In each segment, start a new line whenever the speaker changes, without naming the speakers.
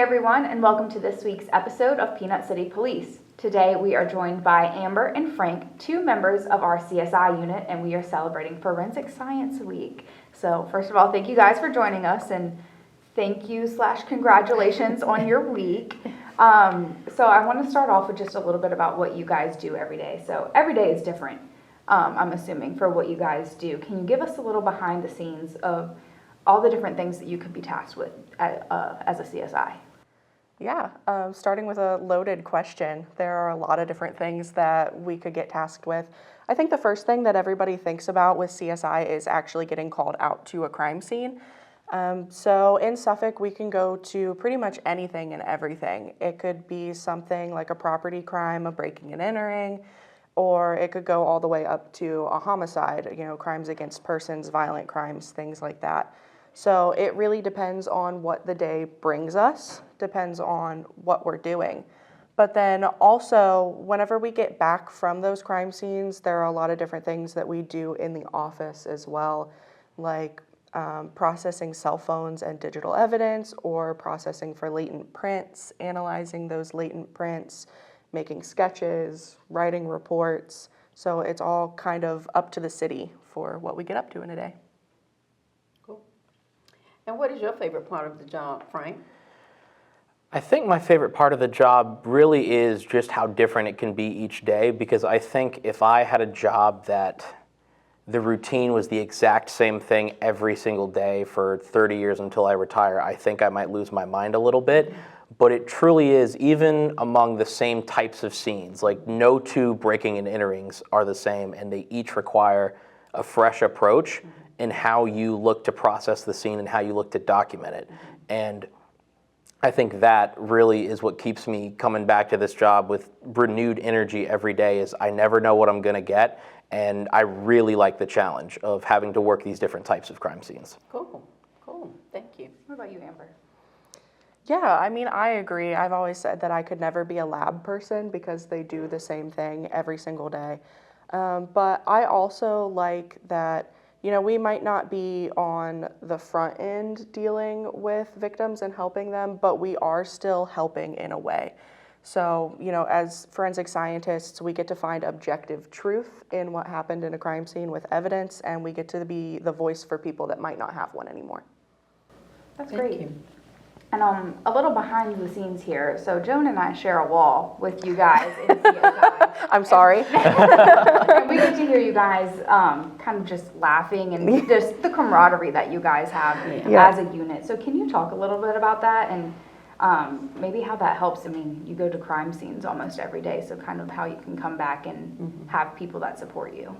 Hey everyone, and welcome to this week's episode of Peanut City Police. Today we are joined by Amber and Frank, two members of our CSI unit, and we are celebrating Forensic Science Week. So first of all, thank you guys for joining us, and thank you / congratulations on your week. So I want to start off with just a little bit about what you guys do every day. So every day is different, I'm assuming, for what you guys do. Can you give us a little behind the scenes of all the different things that you could be tasked with as a CSI?
Yeah, starting with a loaded question, there are a lot of different things that we could get tasked with. I think the first thing that everybody thinks about with CSI is actually getting called out to a crime scene. So in Suffolk, we can go to pretty much anything and everything. It could be something like a property crime, a breaking and entering, or it could go all the way up to a homicide, crimes against persons, violent crimes, things like that. So it really depends on what the day brings us, depends on what we're doing. But then also, whenever we get back from those crime scenes, there are a lot of different things that we do in the office as well, like processing cell phones and digital evidence, or processing for latent prints, analyzing those latent prints, making sketches, writing reports. So it's all kind of up to the city for what we get up to in a day.
And what is your favorite part of the job, Frank?
I think my favorite part of the job really is just how different it can be each day, because I think if I had a job that the routine was the exact same thing every single day for 30 years until I retire, I think I might lose my mind a little bit. But it truly is, even among the same types of scenes, like no two breaking and enterings are the same, and they each require a fresh approach in how you look to process the scene and how you look to document it. And I think that really is what keeps me coming back to this job with renewed energy every day, is I never know what I'm gonna get, and I really like the challenge of having to work these different types of crime scenes.
Cool, thank you.
What about you, Amber?
Yeah, I agree. I've always said that I could never be a lab person because they do the same thing every single day. But I also like that we might not be on the front end dealing with victims and helping them, but we are still helping in a way. So, as forensic scientists, we get to find objective truth in what happened in a crime scene with evidence, and we get to be the voice for people that might not have one anymore.
That's great. Thank you. And a little behind the scenes here. So Joan and I share a wall with you guys in CSI.
I'm sorry.
And we get to hear you guys kind of just laughing and just the camaraderie that you guys have as a unit. So can you talk a little bit about that and maybe how that helps? I mean, you go to crime scenes almost every day, so kind of how you can come back and have people that support you.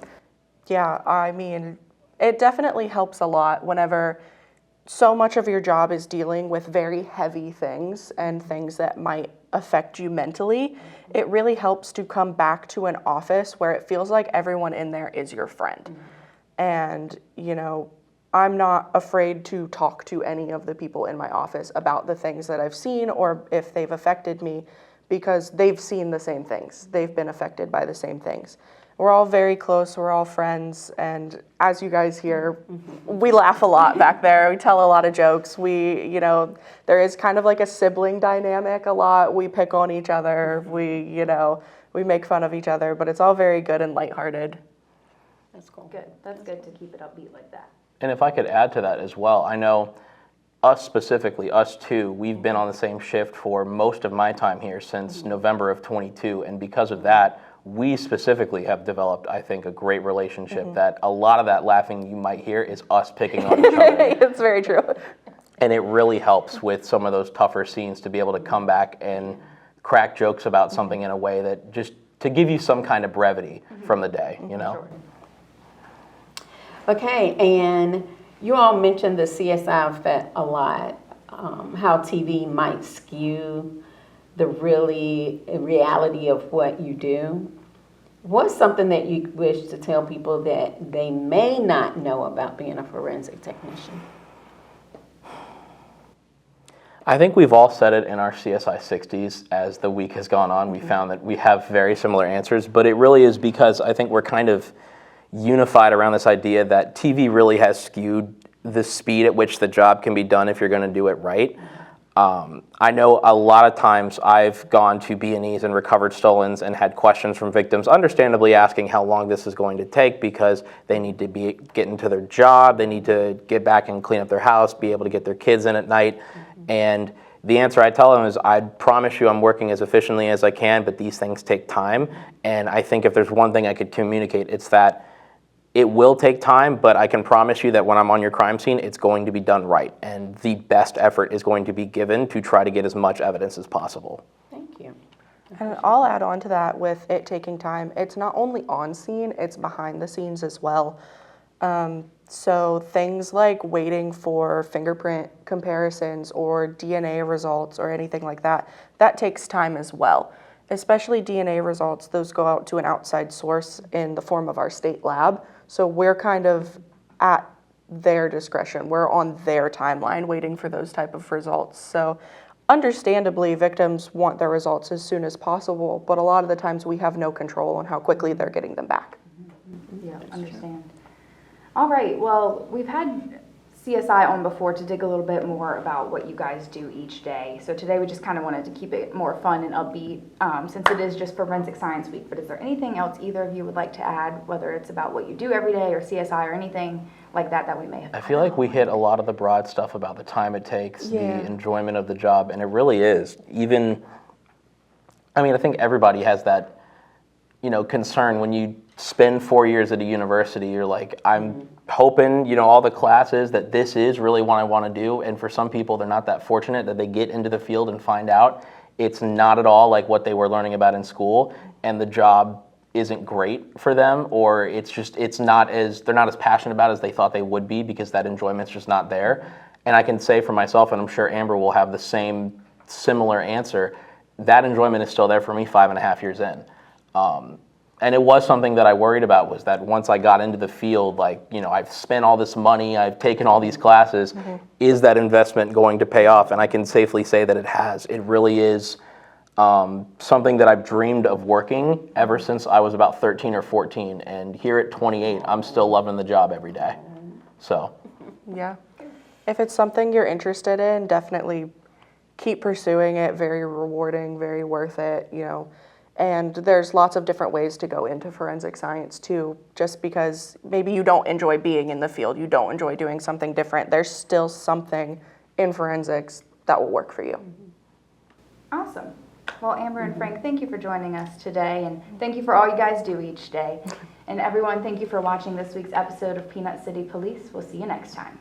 Yeah, I mean, it definitely helps a lot whenever so much of your job is dealing with very heavy things and things that might affect you mentally. It really helps to come back to an office where it feels like everyone in there is your friend. And, I'm not afraid to talk to any of the people in my office about the things that I've seen or if they've affected me, because they've seen the same things. They've been affected by the same things. We're all very close, we're all friends, and as you guys hear, we laugh a lot back there, we tell a lot of jokes, there is kind of like a sibling dynamic a lot, we pick on each other, we make fun of each other, but it's all very good and lighthearted.
That's cool. Good, that's good to keep it upbeat like that.
And if I could add to that as well, I know us specifically, us two, we've been on the same shift for most of my time here since November of 22, and because of that, we specifically have developed, I think, a great relationship that a lot of that laughing you might hear is us picking on each other.
It's very true.
And it really helps with some of those tougher scenes to be able to come back and crack jokes about something in a way that just to give you some kind of brevity from the day,
Sure.
Okay, and you all mentioned the CSI effect a lot, how TV might skew the reality of what you do. What's something that you wish to tell people that they may not know about being a forensic technician?
I think we've all said it in our CSI 60s as the week has gone on. We found that we have very similar answers, but it really is because I think we're kind of unified around this idea that TV really has skewed the speed at which the job can be done if you're going to do it right. I know a lot of times I've gone to B&Es and recovered stolens and had questions from victims, understandably asking how long this is going to take because they need to get into their job, they need to get back and clean up their house, be able to get their kids in at night. And the answer I tell them is, I promise you I'm working as efficiently as I can, but these things take time. And I think if there's one thing I could communicate, it's that it will take time, but I can promise you that when I'm on your crime scene, it's going to be done right. And the best effort is going to be given to try to get as much evidence as possible.
Thank you.
And I'll add on to that with it taking time. It's not only on scene, it's behind the scenes as well. So things like waiting for fingerprint comparisons or DNA results or anything like that, that takes time as well. Especially DNA results, those go out to an outside source in the form of our state lab. So we're kind of at their discretion. We're on their timeline waiting for those type of results. So understandably, victims want their results as soon as possible, but a lot of the times we have no control on how quickly they're getting them back.
Yeah, understand. All right, well, we've had CSI on before to dig a little bit more about what you guys do each day. So today we just kind of wanted to keep it more fun and upbeat since it is just Forensic Science Week. But is there anything else either of you would like to add, whether it's about what you do every day or CSI or anything like that that we may have?
I feel like we hit a lot of the broad stuff about the time it takes,
Yeah.
the enjoyment of the job, and it really is. Even, I mean, I think everybody has that, concern when you spend 4 years at a university. You're like, I'm hoping, all the classes that this is really what I want to do. And for some people, they're not that fortunate that they get into the field and find out it's not at all like what they were learning about in school, and the job isn't great for them, or they're not as passionate about it as they thought they would be because that enjoyment's just not there. And I can say for myself, and I'm sure Amber will have the similar answer, that enjoyment is still there for me 5.5 years in. And it was something that I worried about, was that once I got into the field, I've spent all this money, I've taken all these classes, is that investment going to pay off? And I can safely say that it has. It really is something that I've dreamed of working ever since I was about 13 or 14. And here at 28, I'm still loving the job every day. So.
Yeah. If it's something you're interested in, definitely keep pursuing it. Very rewarding, very worth it, And there's lots of different ways to go into forensic science too. Just because maybe you don't enjoy being in the field, you don't enjoy doing something different, there's still something in forensics that will work for you.
Awesome. Well, Amber and Frank, thank you for joining us today, and thank you for all you guys do each day. And everyone, thank you for watching this week's episode of Peanut City Police. We'll see you next time.